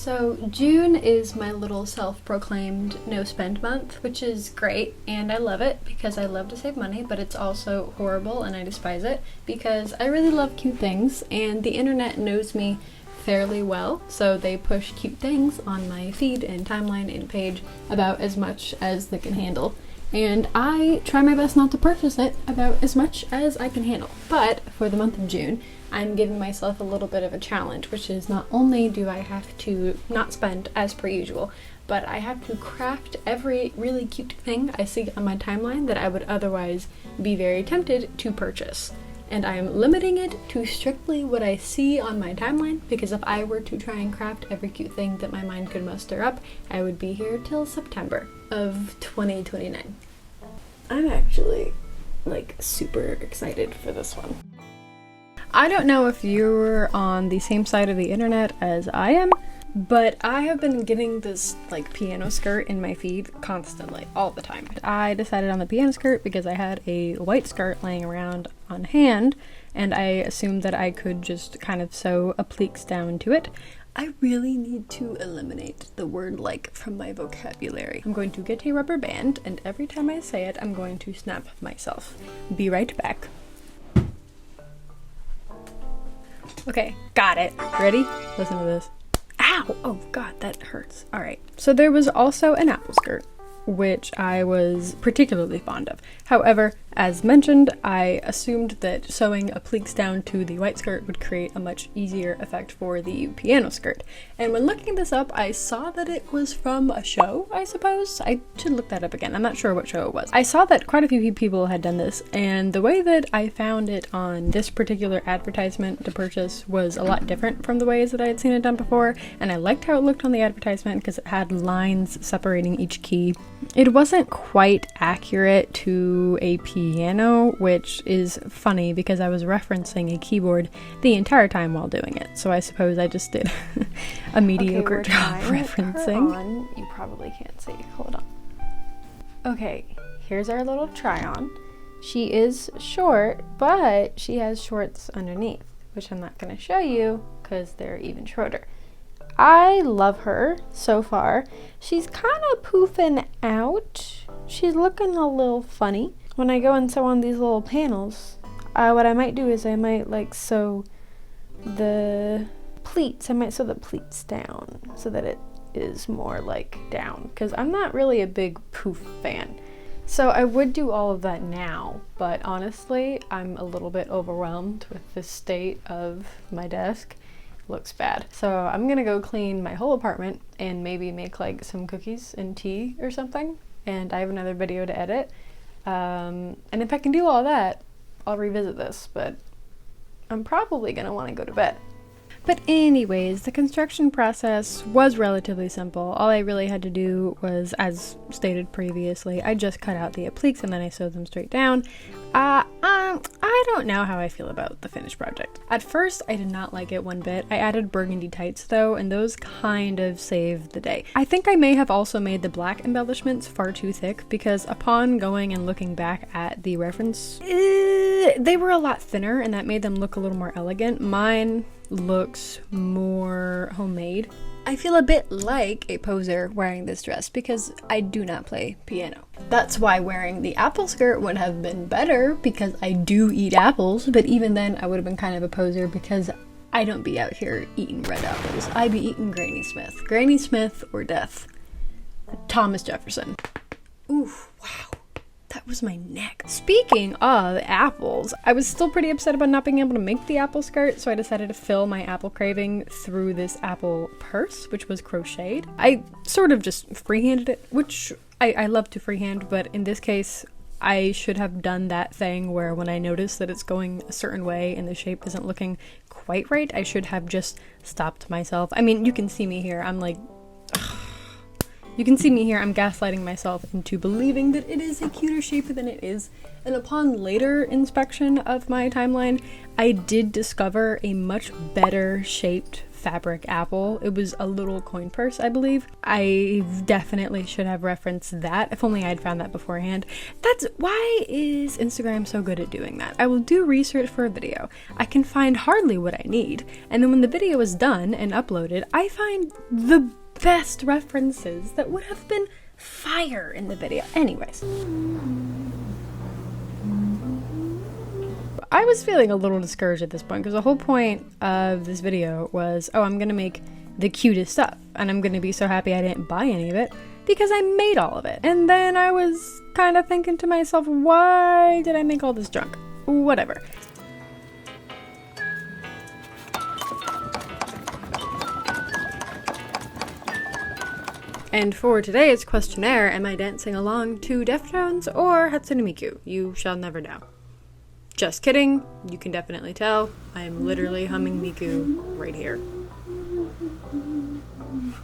So June is my little self-proclaimed no-spend month, which is great, and I love it because I love to save money, but it's also horrible and I despise it because I really love cute things, and the internet knows me fairly well, so they push cute things on my feed and timeline and page about as much as they can handle. And I try my best not to purchase it about as much as I can handle. But for the month of June, I'm giving myself a little bit of a challenge, which is not only do I have to not spend as per usual, but I have to craft every really cute thing I see on my timeline that I would otherwise be very tempted to purchase. And I am limiting it to strictly what I see on my timeline, because if I were to try and craft every cute thing that my mind could muster up, I would be here till September of 2029. I'm actually, like, super excited for this one. I don't know if you're on the same side of the internet as I am, but I have been getting this, like, piano skirt in my feed constantly, all the time. I decided on the piano skirt because I had a white skirt laying around on hand, and I assumed that I could just kind of sew appliques down to it. I really need to eliminate the word like from my vocabulary. I'm going to get a rubber band, and every time I say it, I'm going to snap myself. Be right back. Okay, got it. Ready? Listen to this. Ow! Oh god, that hurts. Alright. So there was also an apple skirt, which I was particularly fond of. However, as mentioned, I assumed that sewing appliques down to the white skirt would create a much easier effect for the piano skirt. And when looking this up, I saw that it was from a show, I suppose? I should look that up again. I'm not sure what show it was. I saw that quite a few people had done this, and the way that I found it on this particular advertisement to purchase was a lot different from the ways that I had seen it done before, and I liked how it looked on the advertisement because it had lines separating each key. It wasn't quite accurate to a piano, which is funny because I was referencing a keyboard the entire time while doing it, so I suppose I just did a mediocre job referencing. You probably can't see. Hold on. Okay, here's our little try-on. She is short, but she has shorts underneath, which I'm not going to show you because they're even shorter. I love her so far. She's kind of poofing out. She's looking a little funny. When I go and sew on these little panels, what I might do is I might like sew the pleats. I might sew the pleats down so that it is more like down, because I'm not really a big poof fan. So I would do all of that now, but honestly, I'm a little bit overwhelmed with the state of my desk. Looks bad. So I'm gonna go clean my whole apartment and maybe make like some cookies and tea or something, and I have another video to edit, and if I can do all that, I'll revisit this, but I'm probably gonna want to go to bed. But anyways, the construction process was relatively simple. All I really had to do was, as stated previously, I just cut out the appliques and then I sewed them straight down. I don't know how I feel about the finished project. At first, I did not like it one bit. I added burgundy tights though, and those kind of saved the day. I think I may have also made the black embellishments far too thick, because upon going and looking back at the reference, they were a lot thinner and that made them look a little more elegant. Mine looks more homemade. I feel a bit like a poser wearing this dress because I do not play piano. That's why wearing the apple skirt would have been better, because I do eat apples, but even then I would have been kind of a poser because I don't be out here eating red apples. I be eating Granny Smith. Granny Smith or death. Thomas Jefferson. Oof, wow. That was my neck. Speaking of apples, I was still pretty upset about not being able to make the apple skirt, so I decided to fill my apple craving through this apple purse, which was crocheted. I sort of just freehanded it, which I love to freehand, but in this case, I should have done that thing where when I notice that it's going a certain way and the shape isn't looking quite right, I should have just stopped myself. I mean, you can see me here. I'm like... You can see me here, I'm gaslighting myself into believing that it is a cuter shape than it is, and upon later inspection of my timeline, I did discover a much better shaped fabric apple. It was a little coin purse, I believe. I definitely should have referenced that. If only I'd found that beforehand. That's why is Instagram so good at doing that. I will do research for a video. I can find hardly what I need. And then when the video is done and uploaded, I find the best references that would have been fire in the video. Anyways. I was feeling a little discouraged at this point because the whole point of this video was, oh, I'm gonna make the cutest stuff and I'm gonna be so happy I didn't buy any of it because I made all of it. And then I was kind of thinking to myself, why did I make all this junk? Whatever. And for today's questionnaire, am I dancing along to Deftones or Hatsune Miku? You shall never know. Just kidding, you can definitely tell. I am literally humming Miku right here.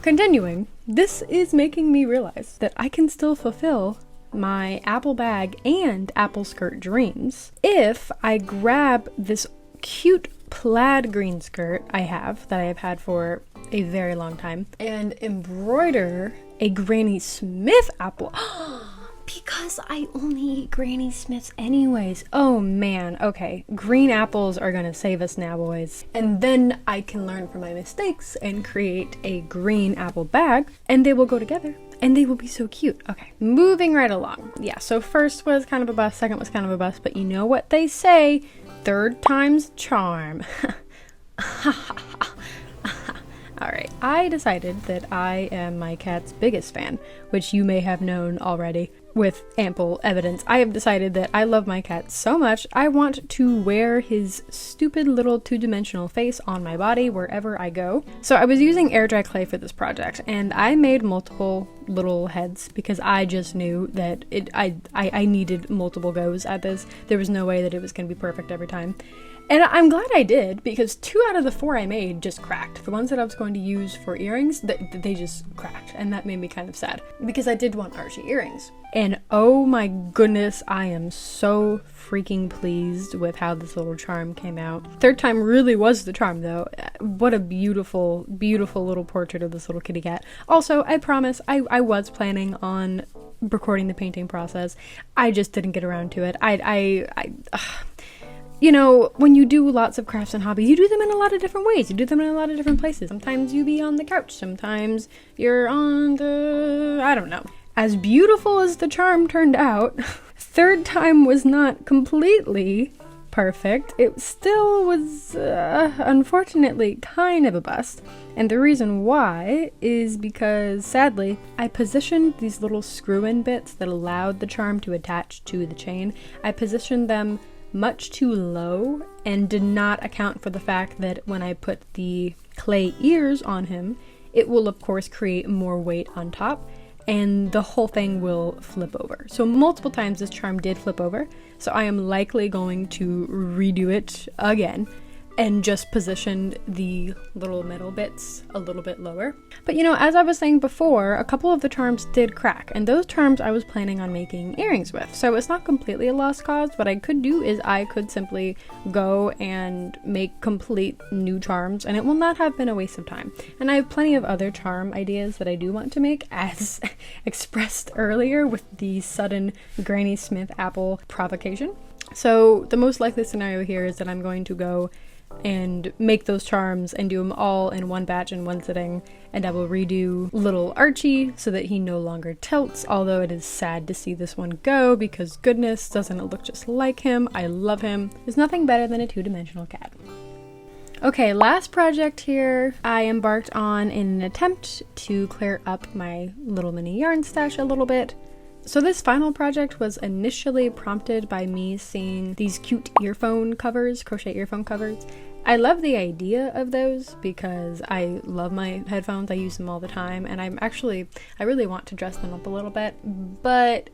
Continuing, this is making me realize that I can still fulfill my apple bag and apple skirt dreams if I grab this cute plaid green skirt I have had for a very long time and embroider a Granny Smith apple. Because I only eat Granny Smiths anyways. Oh man, okay. Green apples are gonna save us now, boys. And then I can learn from my mistakes and create a green apple bag, and they will go together, and they will be so cute. Okay, moving right along. Yeah, so first was kind of a bust, second was kind of a bust, but you know what they say, third time's charm. Alright, I decided that I am my cat's biggest fan, which you may have known already with ample evidence. I have decided that I love my cat so much, I want to wear his stupid little two-dimensional face on my body wherever I go. So I was using air dry clay for this project, and I made multiple little heads because I just knew that I needed multiple goes at this. There was no way that it was going to be perfect every time. And I'm glad I did, because 2 out of the 4 I made just cracked. The ones that I was going to use for earrings, they just cracked, and that made me kind of sad, because I did want archy earrings. And oh my goodness, I am so freaking pleased with how this little charm came out. Third time really was the charm, though. What a beautiful, beautiful little portrait of this little kitty cat. Also, I promise, I was planning on recording the painting process. I just didn't get around to it. You know, when you do lots of crafts and hobbies, you do them in a lot of different ways. You do them in a lot of different places. Sometimes you be on the couch. Sometimes you're on the... I don't know. As beautiful as the charm turned out, third time was not completely perfect. It still was, unfortunately, kind of a bust. And the reason why is because, sadly, I positioned these little screw-in bits that allowed the charm to attach to the chain. I positioned them much too low and did not account for the fact that when I put the clay ears on him, it will of course create more weight on top and the whole thing will flip over. So multiple times this charm did flip over, so I am likely going to redo it again and just positioned the little metal bits a little bit lower. But you know, as I was saying before, a couple of the charms did crack, and those charms I was planning on making earrings with. So it's not completely a lost cause. What I could do is I could simply go and make complete new charms, and it will not have been a waste of time. And I have plenty of other charm ideas that I do want to make, as expressed earlier with the sudden Granny Smith apple provocation. So the most likely scenario here is that I'm going to go and make those charms and do them all in one batch in one sitting, and I will redo little Archie so that he no longer tilts, although it is sad to see this one go because goodness, doesn't it look just like him? I love him. There's nothing better than a two-dimensional cat. Okay, last project here I embarked on in an attempt to clear up my little mini yarn stash a little bit. So this final project was initially prompted by me seeing these cute earphone covers, crochet earphone covers. I love the idea of those because I love my headphones, I use them all the time, and I really want to dress them up a little bit, but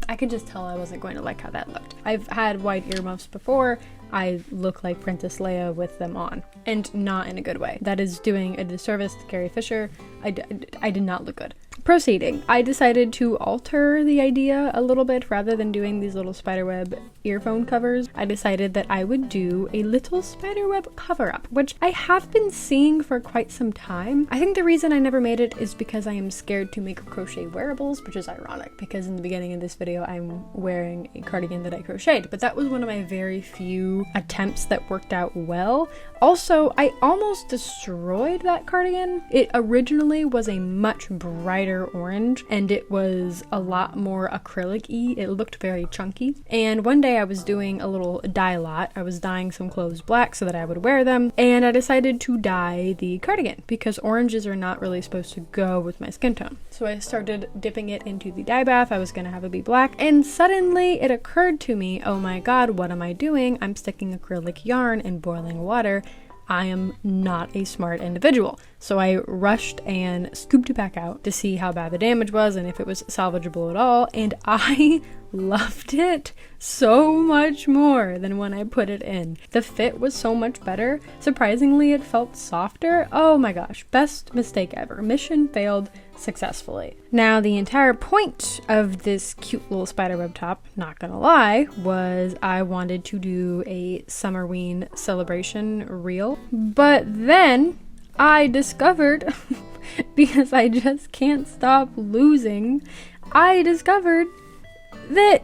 I could just tell I wasn't going to like how that looked. I've had white earmuffs before. I look like Princess Leia with them on, and not in a good way. That is doing a disservice to Carrie Fisher. I did not look good. proceeding. I decided to alter the idea a little bit. Rather than doing these little spiderweb earphone covers, I decided that I would do a little spiderweb cover up, which I have been seeing for quite some time. I think the reason I never made it is because I am scared to make crochet wearables, which is ironic because in the beginning of this video I'm wearing a cardigan that I crocheted, but that was one of my very few attempts that worked out well. Also, I almost destroyed that cardigan. It originally was a much brighter orange and it was a lot more acrylic-y. It looked very chunky. And one day I was doing a little dye lot. I was dyeing some clothes black so that I would wear them, and I decided to dye the cardigan because oranges are not really supposed to go with my skin tone. So I started dipping it into the dye bath. I was gonna have it be black, and suddenly it occurred to me, oh my god, what am I doing? I'm sticking acrylic yarn in boiling water. I am not a smart individual. So I rushed and scooped it back out to see how bad the damage was and if it was salvageable at all, and I loved it so much more than when I put it in. The fit was so much better. Surprisingly, it felt softer. Oh my gosh, best mistake ever. Mission failed successfully. Now, the entire point of this cute little spiderweb top, not gonna lie, was I wanted to do a Summerween celebration reel, but then I discovered, because I just can't stop losing, I discovered that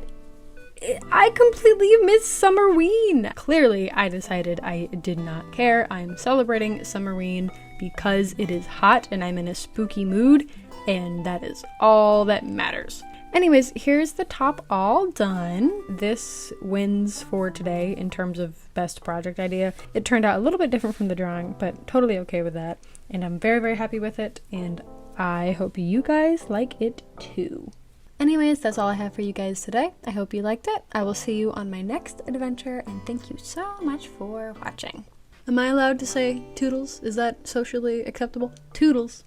I completely missed Summerween. Clearly, I decided I did not care. I'm celebrating Summerween because it is hot and I'm in a spooky mood, and that is all that matters. Anyways, here's the top all done. This wins for today in terms of best project idea. It turned out a little bit different from the drawing, but totally okay with that. And I'm very, very happy with it, and I hope you guys like it too. Anyways, that's all I have for you guys today. I hope you liked it. I will see you on my next adventure, and thank you so much for watching. Am I allowed to say toodles? Is that socially acceptable? Toodles.